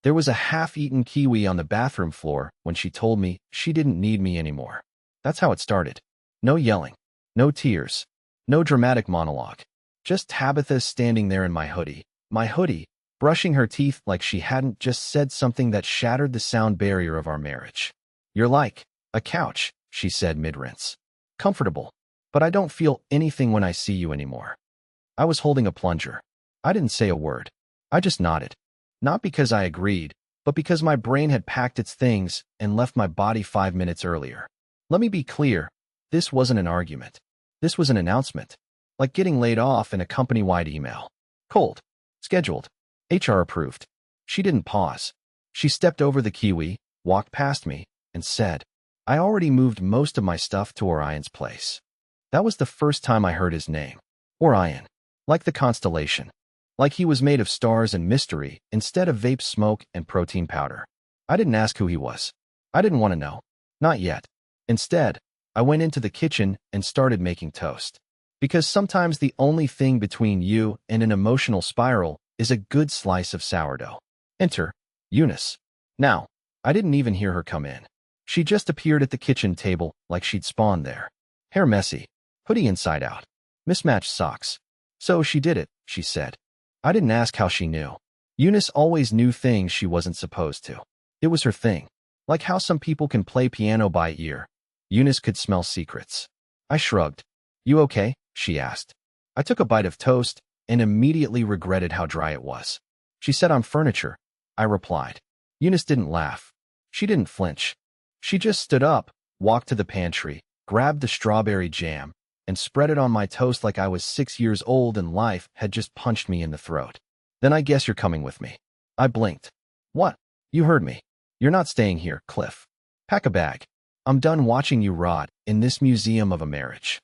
There was a half-eaten kiwi on the bathroom floor when she told me she didn't need me anymore. That's how it started. No yelling, no tears, no dramatic monologue. Just Tabitha standing there in my hoodie, brushing her teeth like she hadn't just said something that shattered the sound barrier of our marriage. "You're like a couch," she said mid-rinse. "Comfortable, but I don't feel anything when I see you anymore." I was holding a plunger. I didn't say a word. I just nodded. Not because I agreed, but because my brain had packed its things and left my body 5 minutes earlier. Let me be clear, this wasn't an argument. This was an announcement, like getting laid off in a company-wide email. Cold, scheduled, HR approved. She didn't pause. She stepped over the kiwi, walked past me, and said, "I already moved most of my stuff to Orion's place." That was the first time I heard his name. Orion. Like the constellation. Like he was made of stars and mystery instead of vape smoke and protein powder. I didn't ask who he was. I didn't want to know. Not yet. Instead, I went into the kitchen and started making toast. Because sometimes the only thing between you and an emotional spiral is a good slice of sourdough. Enter Eunice. Now, I didn't even hear her come in. She just appeared at the kitchen table like she'd spawned there. Hair messy, hoodie inside out, mismatched socks. "So she did it," she said. I didn't ask how she knew. Eunice always knew things she wasn't supposed to. It was her thing. Like how some people can play piano by ear. Eunice could smell secrets. I shrugged. "You okay?" she asked. I took a bite of toast and immediately regretted how dry it was. "She said I'm furniture," I replied. Eunice didn't laugh. She didn't flinch. She just stood up, walked to the pantry, grabbed the strawberry jam, and spread it on my toast like I was 6 years old and life had just punched me in the throat. "Then I guess you're coming with me." I blinked. "What?" "You heard me. You're not staying here, Cliff. Pack a bag. I'm done watching you rot in this museum of a marriage."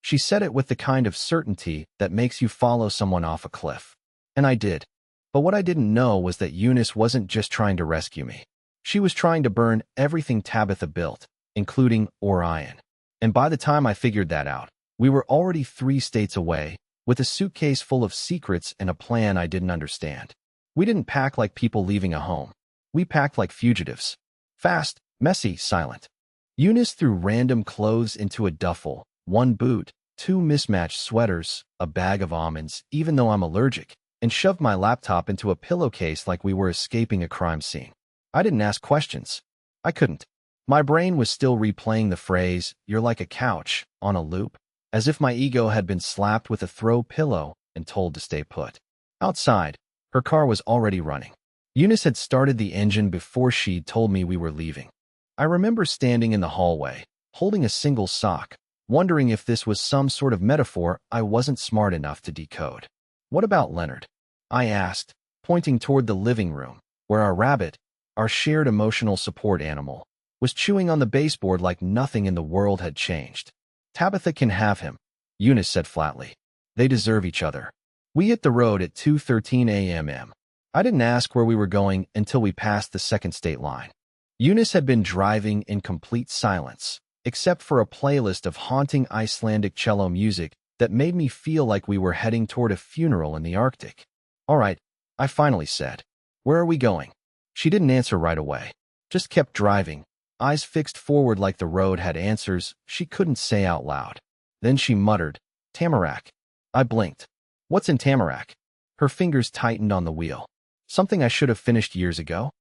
She said it with the kind of certainty that makes you follow someone off a cliff. And I did. But what I didn't know was that Eunice wasn't just trying to rescue me. She was trying to burn everything Tabitha built, including Orion. And by the time I figured that out, we were already 3 states away, with a suitcase full of secrets and a plan I didn't understand. We didn't pack like people leaving a home. We packed like fugitives. Fast, messy, silent. Eunice threw random clothes into a duffel, 1 boot, 2 mismatched sweaters, a bag of almonds, even though I'm allergic, and shoved my laptop into a pillowcase like we were escaping a crime scene. I didn't ask questions. I couldn't. My brain was still replaying the phrase, "You're like a couch," on a loop, as if my ego had been slapped with a throw pillow and told to stay put. Outside, her car was already running. Eunice had started the engine before she'd told me we were leaving. I remember standing in the hallway, holding a single sock, wondering if this was some sort of metaphor I wasn't smart enough to decode. "What about Leonard?" I asked, pointing toward the living room, where our rabbit, our shared emotional support animal, was chewing on the baseboard like nothing in the world had changed. "Tabitha can have him," Eunice said flatly. "They deserve each other." We hit the road at 2:13 a.m. I didn't ask where we were going until we passed the second state line. Eunice had been driving in complete silence, except for a playlist of haunting Icelandic cello music that made me feel like we were heading toward a funeral in the Arctic. "All right," I finally said. "Where are we going?" She didn't answer right away, just kept driving, eyes fixed forward like the road had answers she couldn't say out loud. Then she muttered, "Tamarack." I blinked. "What's in Tamarack?" Her fingers tightened on the wheel. "Something I should have finished years ago?"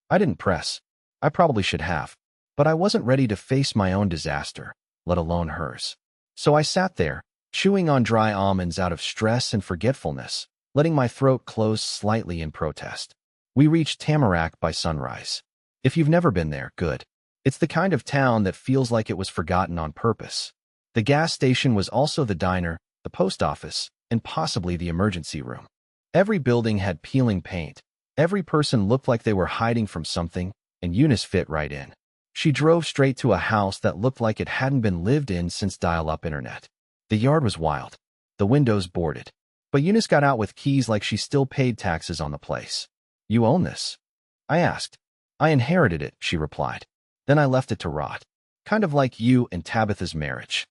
I didn't press. I probably should have. But I wasn't ready to face my own disaster, let alone hers. So I sat there, chewing on dry almonds out of stress and forgetfulness, letting my throat close slightly in protest. We reached Tamarack by sunrise. If you've never been there, good. It's the kind of town that feels like it was forgotten on purpose. The gas station was also the diner, the post office, and possibly the emergency room. Every building had peeling paint. Every person looked like they were hiding from something, and Eunice fit right in. She drove straight to a house that looked like it hadn't been lived in since dial-up internet. The yard was wild. The windows boarded. But Eunice got out with keys like she still paid taxes on the place. "You own this?" I asked. "I inherited it," she replied. "Then I left it to rot. Kind of like you and Tabitha's marriage."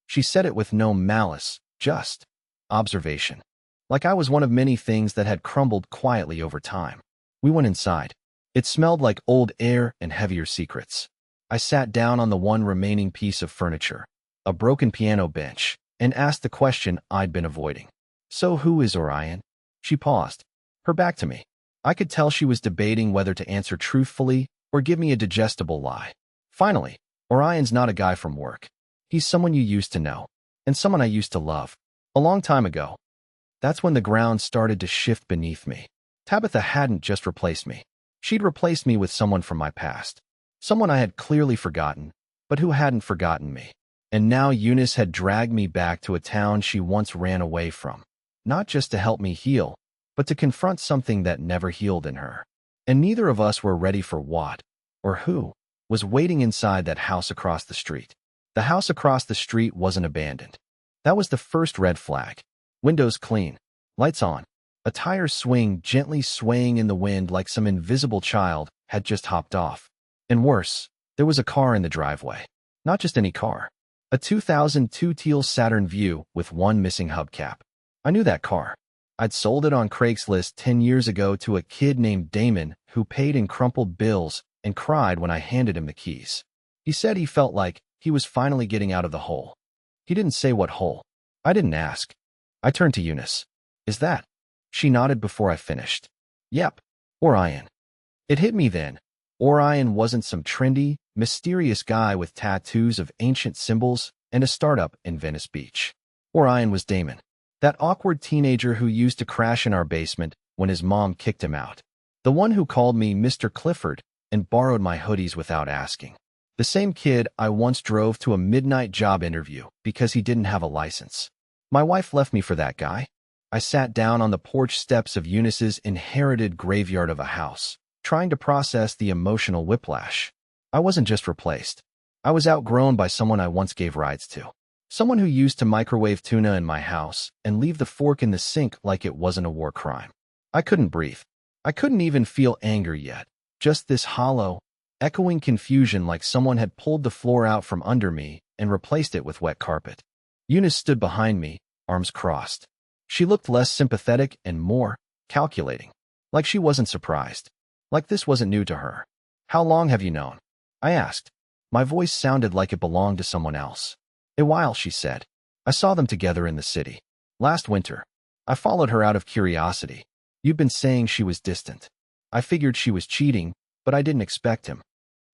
She said it with no malice, just observation. Like I was one of many things that had crumbled quietly over time. We went inside. It smelled like old air and heavier secrets. I sat down on the one remaining piece of furniture, a broken piano bench, and asked the question I'd been avoiding. So who is Orion? She paused, her back to me. I could tell she was debating whether to answer truthfully or give me a digestible lie. Finally, Orion's not a guy from work. He's someone you used to know, and someone I used to love. A long time ago. That's when the ground started to shift beneath me. Tabitha hadn't just replaced me. She'd replaced me with someone from my past. Someone I had clearly forgotten, but who hadn't forgotten me. And now Eunice had dragged me back to a town she once ran away from. Not just to help me heal, but to confront something that never healed in her. And neither of us were ready for what, or who, was waiting inside that house across the street. The house across the street wasn't abandoned. That was the first red flag. Windows clean, lights on, a tire swing gently swaying in the wind like some invisible child had just hopped off. And worse, there was a car in the driveway. Not just any car. A 2002 teal Saturn Vue with one missing hubcap. I knew that car. I'd sold it on Craigslist 10 years ago to a kid named Damon who paid in crumpled bills and cried when I handed him the keys. He said he felt like he was finally getting out of the hole. He didn't say what hole. I didn't ask. I turned to Eunice. Is that? She nodded before I finished. Yep. Orion. It hit me then. Orion wasn't some trendy, mysterious guy with tattoos of ancient symbols and a startup in Venice Beach. Orion was Damon. That awkward teenager who used to crash in our basement when his mom kicked him out. The one who called me Mr. Clifford and borrowed my hoodies without asking. The same kid I once drove to a midnight job interview because he didn't have a license. My wife left me for that guy. I sat down on the porch steps of Eunice's inherited graveyard of a house, trying to process the emotional whiplash. I wasn't just replaced. I was outgrown by someone I once gave rides to. Someone who used to microwave tuna in my house and leave the fork in the sink like it wasn't a war crime. I couldn't breathe. I couldn't even feel anger yet. Just this hollow, echoing confusion like someone had pulled the floor out from under me and replaced it with wet carpet. Eunice stood behind me, arms crossed. She looked less sympathetic and more calculating, like she wasn't surprised, like this wasn't new to her. How long have you known? I asked. My voice sounded like it belonged to someone else. A while, she said. I saw them together in the city. Last winter. I followed her out of curiosity. You've been saying she was distant. I figured she was cheating, but I didn't expect him.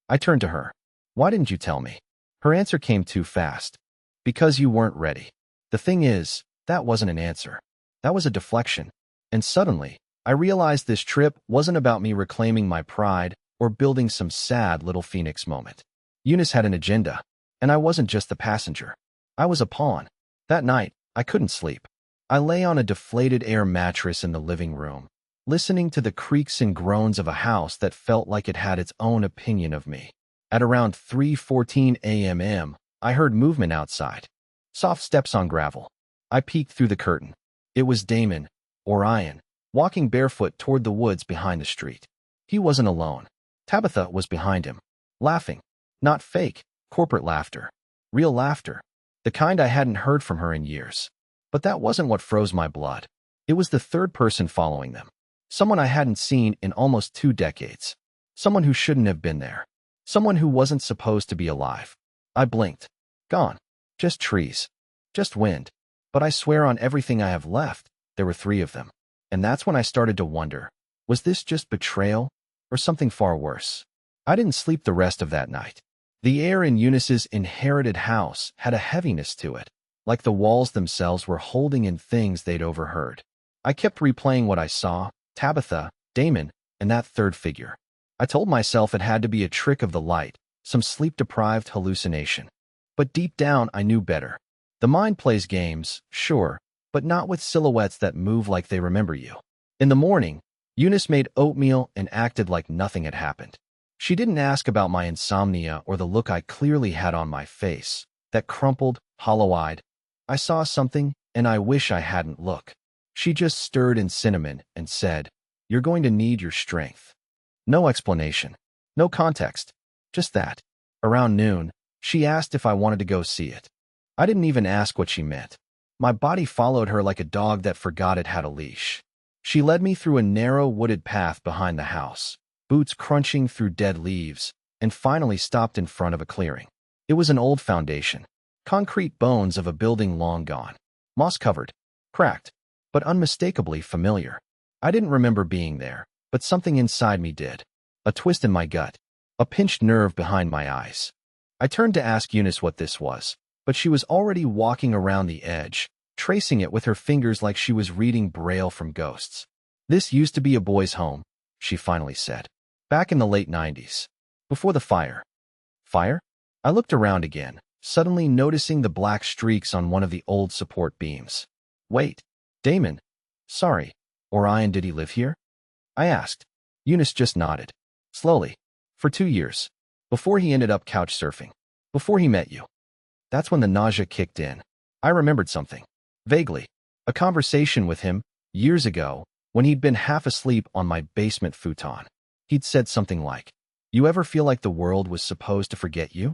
I turned to her. Why didn't you tell me? Her answer came too fast. Because you weren't ready. The thing is, that wasn't an answer. That was a deflection. And suddenly, I realized this trip wasn't about me reclaiming my pride or building some sad little phoenix moment. Eunice had an agenda, and I wasn't just the passenger. I was a pawn. That night, I couldn't sleep. I lay on a deflated air mattress in the living room, listening to the creaks and groans of a house that felt like it had its own opinion of me. At around 3:14 a.m., I heard movement outside. Soft steps on gravel. I peeked through the curtain. It was Damon, Orion, walking barefoot toward the woods behind the street. He wasn't alone. Tabitha was behind him, laughing. Not fake, corporate laughter. Real laughter. The kind I hadn't heard from her in years. But that wasn't what froze my blood. It was the third person following them. Someone I hadn't seen in almost 2 decades. Someone who shouldn't have been there. Someone who wasn't supposed to be alive. I blinked. Gone. Just trees. Just wind. But I swear on everything I have left, there were 3 of them. And that's when I started to wonder, was this just betrayal or something far worse? I didn't sleep the rest of that night. The air in Eunice's inherited house had a heaviness to it, like the walls themselves were holding in things they'd overheard. I kept replaying what I saw, Tabitha, Damon, and that third figure. I told myself it had to be a trick of the light, some sleep-deprived hallucination. But deep down, I knew better. The mind plays games, sure, but not with silhouettes that move like they remember you. In the morning, Eunice made oatmeal and acted like nothing had happened. She didn't ask about my insomnia or the look I clearly had on my face, that crumpled, hollow-eyed. I saw something, and I wish I hadn't looked. She just stirred in cinnamon and said, "You're going to need your strength." No explanation. No context. Just that. Around noon, she asked if I wanted to go see it. I didn't even ask what she meant. My body followed her like a dog that forgot it had a leash. She led me through a narrow wooded path behind the house, boots crunching through dead leaves, and finally stopped in front of a clearing. It was an old foundation, concrete bones of a building long gone, moss-covered, cracked, but unmistakably familiar. I didn't remember being there, but something inside me did. A twist in my gut, a pinched nerve behind my eyes. I turned to ask Eunice what this was, but she was already walking around the edge, tracing it with her fingers like she was reading Braille from ghosts. "This used to be a boy's home," she finally said. "Back in the late 90s. Before the fire." Fire? I looked around again, suddenly noticing the black streaks on one of the old support beams. "Wait, Damon. Sorry. Orion, did he live here?" I asked. Eunice just nodded. "Slowly. For 2 years. Before he ended up couch surfing. Before he met you." That's when the nausea kicked in. I remembered something. Vaguely. A conversation with him, years ago, when he'd been half asleep on my basement futon. He'd said something like, "You ever feel like the world was supposed to forget you?"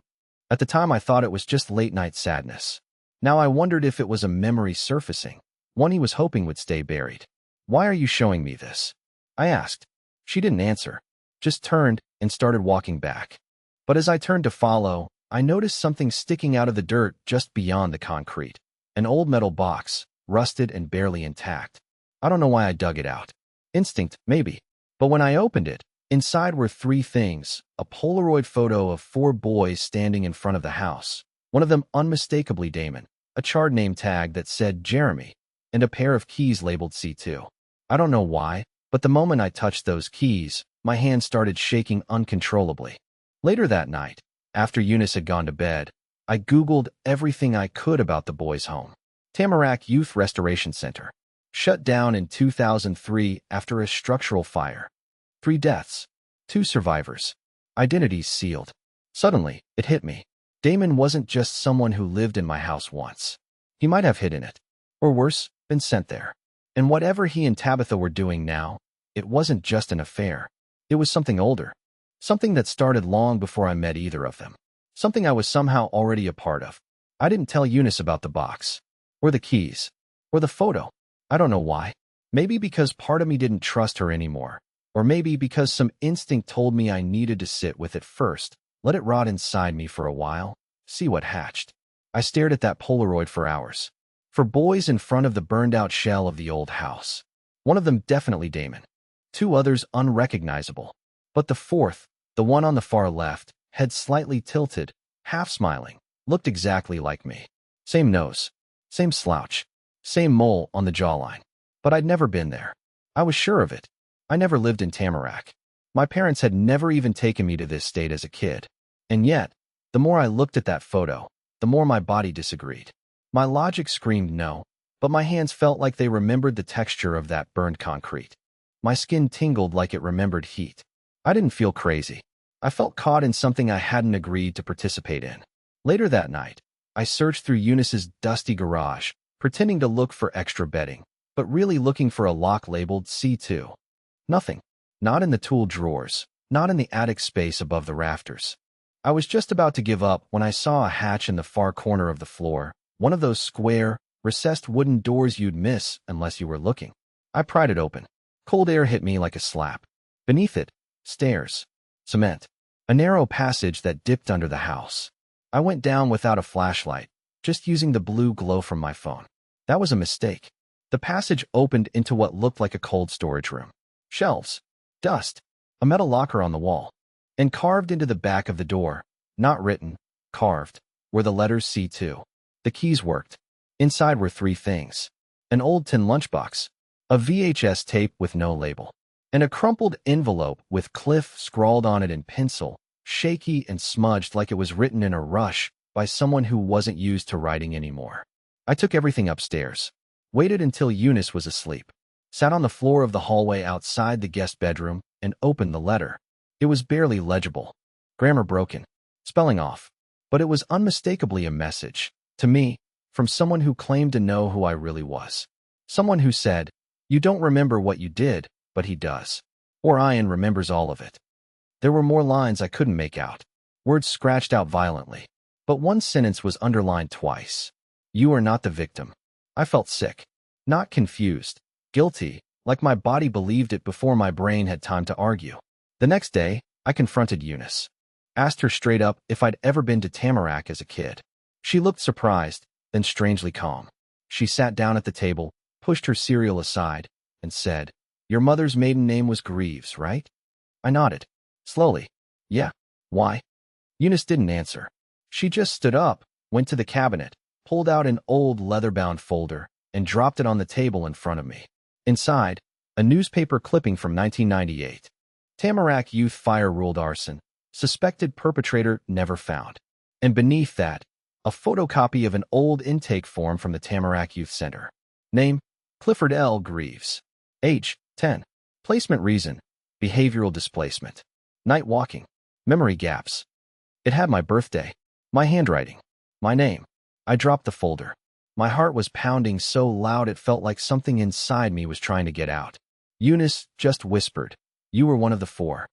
At the time I thought it was just late-night sadness. Now I wondered if it was a memory surfacing, one he was hoping would stay buried. "Why are you showing me this?" I asked. She didn't answer, just turned and started walking back. But as I turned to follow, I noticed something sticking out of the dirt just beyond the concrete. An old metal box, rusted and barely intact. I don't know why I dug it out. Instinct, maybe. But when I opened it, inside were 3 things: a Polaroid photo of 4 boys standing in front of the house, one of them unmistakably Damon, a charred name tag that said Jeremy, and a pair of keys labeled C2. I don't know why, but the moment I touched those keys, my hand started shaking uncontrollably. Later that night, after Eunice had gone to bed, I Googled everything I could about the boys' home. Tamarack Youth Restoration Center. Shut down in 2003 after a structural fire. 3 deaths. 2 survivors. Identities sealed. Suddenly, it hit me. Damon wasn't just someone who lived in my house once. He might have hidden it. Or worse, been sent there. And whatever he and Tabitha were doing now, it wasn't just an affair. It was something older. Something that started long before I met either of them. Something I was somehow already a part of. I didn't tell Eunice about the box. Or the keys. Or the photo. I don't know why. Maybe because part of me didn't trust her anymore. Or maybe because some instinct told me I needed to sit with it first, let it rot inside me for a while, see what hatched. I stared at that Polaroid for hours. For boys in front of the burned-out shell of the old house. One of them definitely Damon. 2 others unrecognizable. But the 4th, the one on the far left, head slightly tilted, half smiling, looked exactly like me. Same nose. Same slouch. Same mole on the jawline. But I'd never been there. I was sure of it. I never lived in Tamarack. My parents had never even taken me to this state as a kid. And yet, the more I looked at that photo, the more my body disagreed. My logic screamed no, but my hands felt like they remembered the texture of that burned concrete. My skin tingled like it remembered heat. I didn't feel crazy. I felt caught in something I hadn't agreed to participate in. Later that night, I searched through Eunice's dusty garage, pretending to look for extra bedding, but really looking for a lock labeled C2. Nothing. Not in the tool drawers, not in the attic space above the rafters. I was just about to give up when I saw a hatch in the far corner of the floor, one of those square, recessed wooden doors you'd miss unless you were looking. I pried it open. Cold air hit me like a slap. Beneath it, stairs. Cement. A narrow passage that dipped under the house. I went down without a flashlight, just using the blue glow from my phone. That was a mistake. The passage opened into what looked like a cold storage room. Shelves. Dust. A metal locker on the wall. And carved into the back of the door, not written, carved, were the letters C2. The keys worked. Inside were 3 things. An old tin lunchbox, a VHS tape with no label, and a crumpled envelope with Cliff scrawled on it in pencil, shaky and smudged like it was written in a rush by someone who wasn't used to writing anymore. I took everything upstairs, waited until Eunice was asleep, sat on the floor of the hallway outside the guest bedroom, and opened the letter. It was barely legible, grammar broken, spelling off, but it was unmistakably a message, to me, from someone who claimed to know who I really was. Someone who said, "You don't remember what you did, but he does. Orion remembers all of it." There were more lines I couldn't make out, words scratched out violently, but one sentence was underlined twice. "You are not the victim." I felt sick. Not confused. Guilty, like my body believed it before my brain had time to argue. The next day, I confronted Eunice. Asked her straight up if I'd ever been to Tamarack as a kid. She looked surprised, then strangely calm. She sat down at the table, pushed her cereal aside, and said, "Your mother's maiden name was Greaves, right?" I nodded. Slowly. "Yeah. Why?" Eunice didn't answer. She just stood up, went to the cabinet, pulled out an old leather-bound folder, and dropped it on the table in front of me. Inside, a newspaper clipping from 1998. Tamarack youth fire ruled arson. Suspected perpetrator never found. And beneath that, a photocopy of an old intake form from the Tamarack Youth Center. Name, Clifford L. Greaves. Age, 10. Placement reason, behavioral displacement. Night walking. Memory gaps. It had my birthday, my handwriting, my name. I dropped the folder. My heart was pounding so loud it felt like something inside me was trying to get out. Eunice just whispered, "You were one of the 4.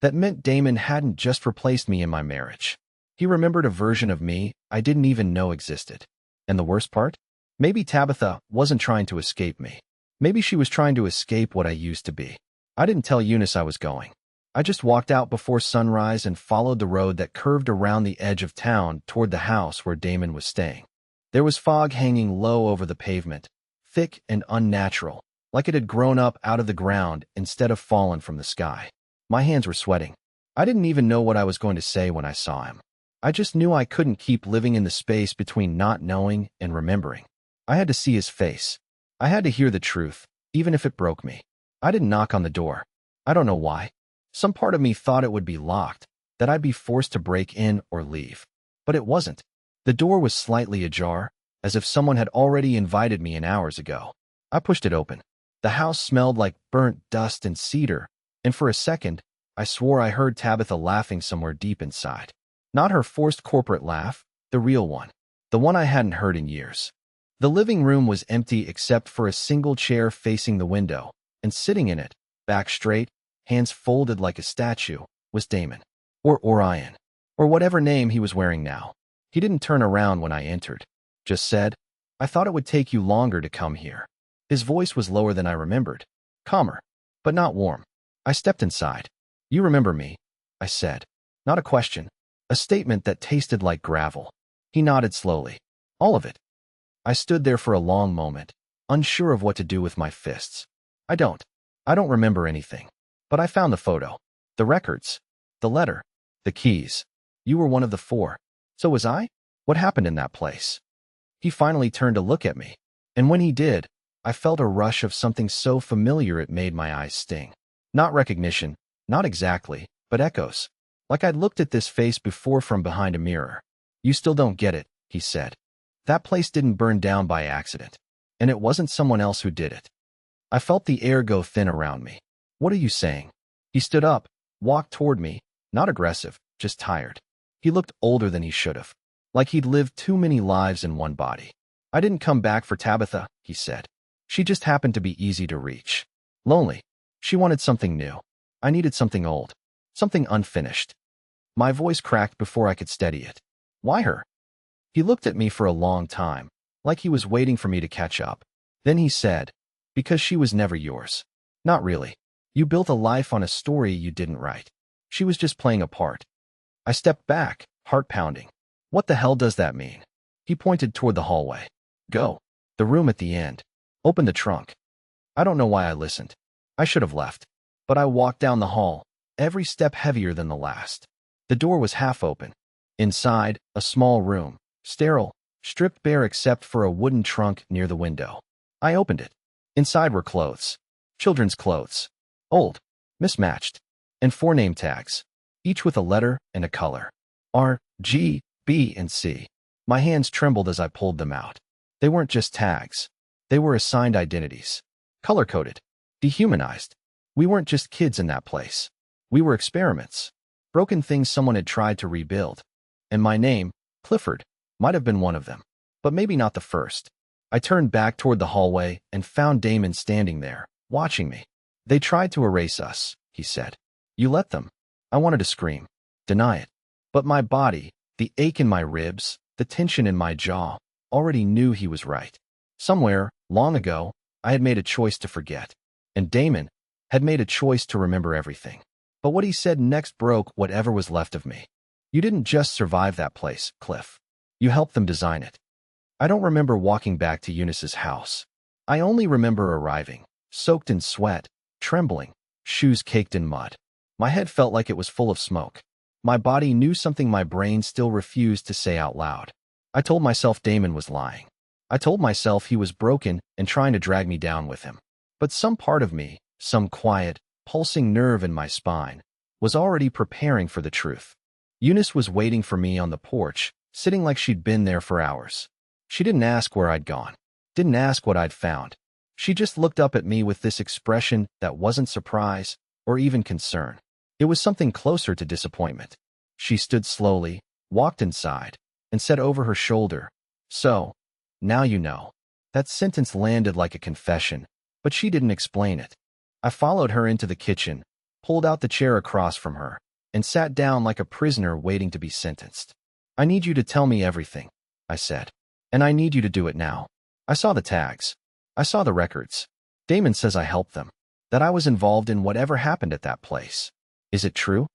That meant Damon hadn't just replaced me in my marriage. He remembered a version of me I didn't even know existed. And the worst part? Maybe Tabitha wasn't trying to escape me. Maybe she was trying to escape what I used to be. I didn't tell Eunice I was going. I just walked out before sunrise and followed the road that curved around the edge of town toward the house where Damon was staying. There was fog hanging low over the pavement, thick and unnatural, like it had grown up out of the ground instead of fallen from the sky. My hands were sweating. I didn't even know what I was going to say when I saw him. I just knew I couldn't keep living in the space between not knowing and remembering. I had to see his face. I had to hear the truth, even if it broke me. I didn't knock on the door. I don't know why. Some part of me thought it would be locked, that I'd be forced to break in or leave. But it wasn't. The door was slightly ajar, as if someone had already invited me in hours ago. I pushed it open. The house smelled like burnt dust and cedar, and for a second, I swore I heard Tabitha laughing somewhere deep inside. Not her forced corporate laugh, the real one. The one I hadn't heard in years. The living room was empty except for a single chair facing the window, and sitting in it, back straight, hands folded like a statue, was Damon. Or Orion. Or whatever name he was wearing now. He didn't turn around when I entered. Just said, "I thought it would take you longer to come here." His voice was lower than I remembered. Calmer, but not warm. I stepped inside. "You remember me," I said. Not a question. A statement that tasted like gravel. He nodded slowly. "All of it." I stood there for a long moment, unsure of what to do with my fists. I don't remember anything. But I found the photo. The records. The letter. The keys. You were one of the 4. So was I? What happened in that place? He finally turned to look at me. And when he did, I felt a rush of something so familiar it made my eyes sting. Not recognition, not exactly, but echoes. Like I'd looked at this face before from behind a mirror. "You still don't get it," he said. "That place didn't burn down by accident. And it wasn't someone else who did it." I felt the air go thin around me. "What are you saying?" He stood up, walked toward me, not aggressive, just tired. He looked older than he should have. Like he'd lived too many lives in one body. "I didn't come back for Tabitha," he said. "She just happened to be easy to reach. Lonely. She wanted something new. I needed something old. Something unfinished." My voice cracked before I could steady it. "Why her?" He looked at me for a long time, like he was waiting for me to catch up. Then he said, "Because she was never yours. Not really. You built a life on a story you didn't write. She was just playing a part." I stepped back, heart pounding. "What the hell does that mean?" He pointed toward the hallway. "Go. The room at the end. Open the trunk." I don't know why I listened. I should have left. But I walked down the hall, every step heavier than the last. The door was half open. Inside, a small room, sterile, stripped bare except for a wooden trunk near the window. I opened it. Inside were clothes. Children's clothes. Old. Mismatched. And 4 name tags. Each with a letter and a color. R, G, B, and C. My hands trembled as I pulled them out. They weren't just tags. They were assigned identities. Color-coded. Dehumanized. We weren't just kids in that place. We were experiments. Broken things someone had tried to rebuild. And my name, Clifford, might have been one of them. But maybe not the first. I turned back toward the hallway and found Damon standing there, watching me. "They tried to erase us," he said. "You let them." I wanted to scream. Deny it. But my body, the ache in my ribs, the tension in my jaw, already knew he was right. Somewhere, long ago, I had made a choice to forget. and Damon had made a choice to remember everything. But what he said next broke whatever was left of me. You didn't just survive that place, Cliff. You helped them design it. I don't remember walking back to Eunice's house. I only remember arriving, soaked in sweat, trembling, shoes caked in mud. My head felt like it was full of smoke. My body knew something my brain still refused to say out loud. I told myself Damon was lying. I told myself he was broken and trying to drag me down with him. But some part of me, some quiet, pulsing nerve in my spine, was already preparing for the truth. Eunice was waiting for me on the porch, sitting like she'd been there for hours. She didn't ask where I'd gone, didn't ask what I'd found. She just looked up at me with this expression that wasn't surprise or even concern. It was something closer to disappointment. She stood slowly, walked inside, and said over her shoulder, "So, now you know." That sentence landed like a confession, but she didn't explain it. I followed her into the kitchen, pulled out the chair across from her, and sat down like a prisoner waiting to be sentenced. "I need you to tell me everything," I said. "And I need you to do it now. I saw the tags. I saw the records. Damon says I helped them, that I was involved in whatever happened at that place. Is it true?"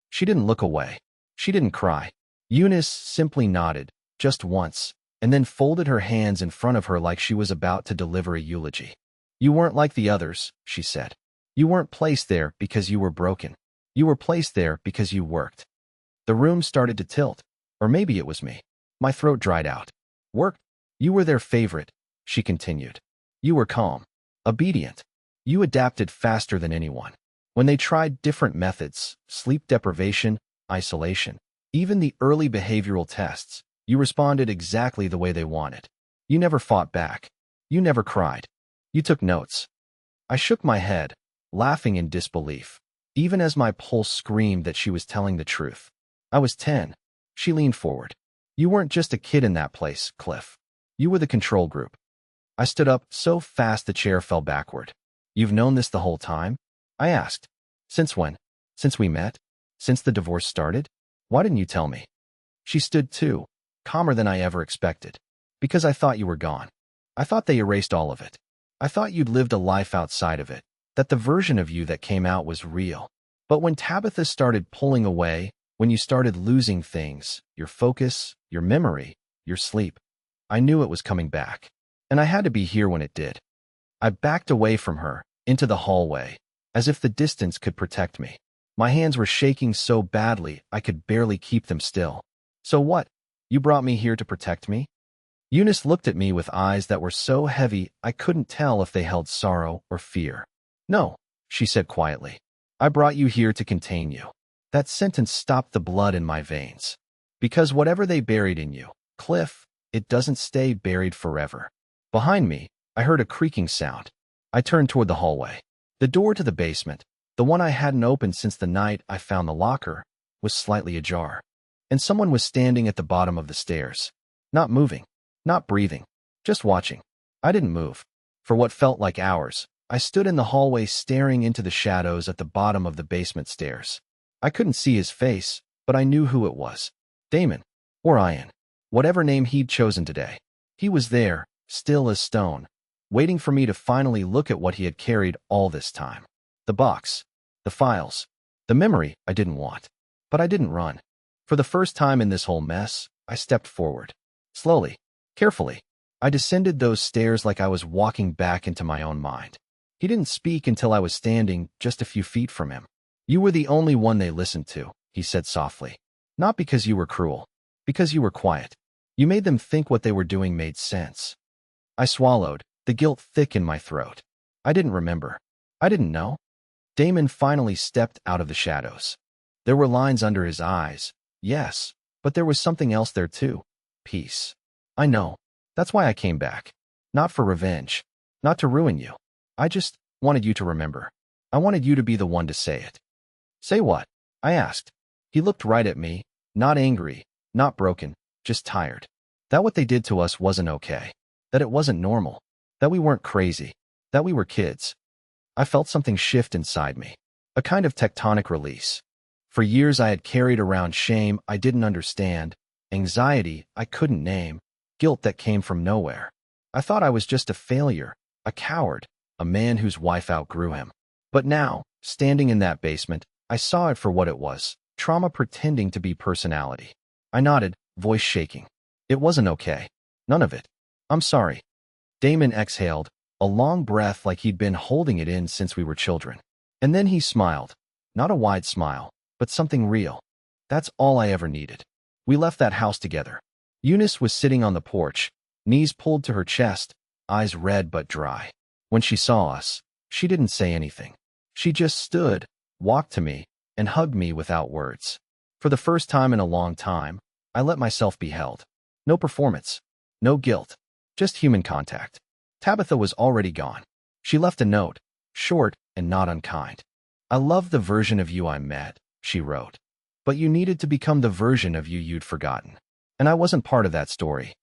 She didn't look away. She didn't cry. Eunice simply nodded, just once, and then folded her hands in front of her like she was about to deliver a eulogy. "You weren't like the others," she said. "You weren't placed there because you were broken. You were placed there because you worked." The room started to tilt, or maybe it was me. My throat dried out. "Worked? You were their favorite," she continued. "You were calm, obedient. You adapted faster than anyone. When they tried different methods, sleep deprivation, isolation, even the early behavioral tests, you responded exactly the way they wanted. You never fought back. You never cried. You took notes." I shook my head, laughing in disbelief, even as my pulse screamed that she was telling the truth. "I was 10. She leaned forward. "You weren't just a kid in that place, Cliff. You were the control group." I stood up so fast the chair fell backward. "You've known this the whole time?" I asked. "Since when? Since we met? Since the divorce started? Why didn't you tell me?" She stood too, calmer than I ever expected. "Because I thought you were gone. I thought they erased all of it. I thought you'd lived a life outside of it, that the version of you that came out was real. But when Tabitha started pulling away, when you started losing things, your focus, your memory, your sleep, I knew it was coming back. And I had to be here when it did." I backed away from her, into the hallway, as if the distance could protect me. My hands were shaking so badly I could barely keep them still. "So what? You brought me here to protect me?" Eunice looked at me with eyes that were so heavy I couldn't tell if they held sorrow or fear. "No," she said quietly. "I brought you here to contain you." That sentence stopped the blood in my veins. Because whatever they buried in you, Cliff, it doesn't stay buried forever. Behind me, I heard a creaking sound. I turned toward the hallway. The door to the basement, the one I hadn't opened since the night I found the locker, was slightly ajar. And someone was standing at the bottom of the stairs. Not moving, not breathing, just watching. I didn't move. For what felt like hours, I stood in the hallway staring into the shadows at the bottom of the basement stairs. I couldn't see his face, but I knew who it was. Damon. Or Ian. Whatever name he'd chosen today. He was there, still as stone, waiting for me to finally look at what he had carried all this time. The box, the files, the memory I didn't want. But I didn't run. For the first time in this whole mess, I stepped forward. Slowly, carefully, I descended those stairs like I was walking back into my own mind. He didn't speak until I was standing just a few feet from him. "You were the only one they listened to," he said softly. "Not because you were cruel, because you were quiet. You made them think what they were doing made sense." I swallowed, the guilt thick in my throat. I didn't remember. I didn't know. Damon finally stepped out of the shadows. There were lines under his eyes, yes, but there was something else there too. Peace. "I know. That's why I came back. Not for revenge. Not to ruin you. I just wanted you to remember. I wanted you to be the one to say it." "Say what?" I asked. He looked right at me, not angry, not broken, just tired. That what they did to us wasn't okay. That it wasn't normal. That we weren't crazy. That we were kids. I felt something shift inside me. A kind of tectonic release. For years I had carried around shame I didn't understand, anxiety I couldn't name, guilt that came from nowhere. I thought I was just a failure, a coward, a man whose wife outgrew him. But now, standing in that basement, I saw it for what it was, trauma pretending to be personality. I nodded, voice shaking. It wasn't okay. None of it. I'm sorry. Damon exhaled, a long breath like he'd been holding it in since we were children. And then he smiled. Not a wide smile, but something real. That's all I ever needed. We left that house together. Eunice was sitting on the porch, knees pulled to her chest, eyes red but dry. When she saw us, she didn't say anything. She just stood, walked to me, and hugged me without words. For the first time in a long time, I let myself be held. No performance, no guilt, just human contact. Tabitha was already gone. She left a note, short and not unkind. I love the version of you I met, she wrote. But you needed to become the version of you you'd forgotten. And I wasn't part of that story.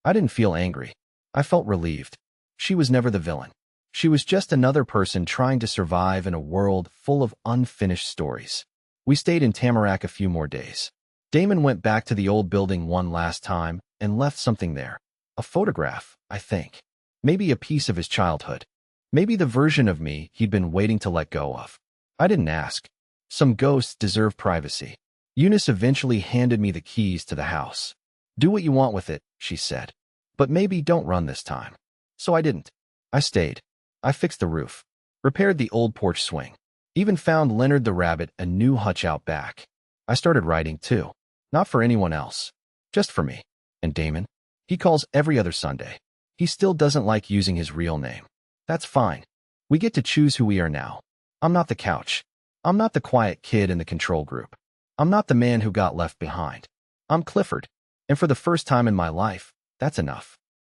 I didn't feel angry. I felt relieved. She was never the villain. She was just another person trying to survive in a world full of unfinished stories. We stayed in Tamarack a few more days. Damon went back to the old building one last time and left something there. A photograph, I think. Maybe a piece of his childhood. Maybe the version of me he'd been waiting to let go of. I didn't ask. Some ghosts deserve privacy. Eunice eventually handed me the keys to the house. Do what you want with it, she said. But maybe don't run this time. So I didn't. I stayed. I fixed the roof. Repaired the old porch swing. Even found Leonard the rabbit a new hutch out back. I started writing too. Not for anyone else. Just for me. And Damon? He calls every other Sunday. He still doesn't like using his real name. That's fine. We get to choose who we are now. I'm not the couch. I'm not the quiet kid in the control group. I'm not the man who got left behind. I'm Clifford. And for the first time in my life, that's enough.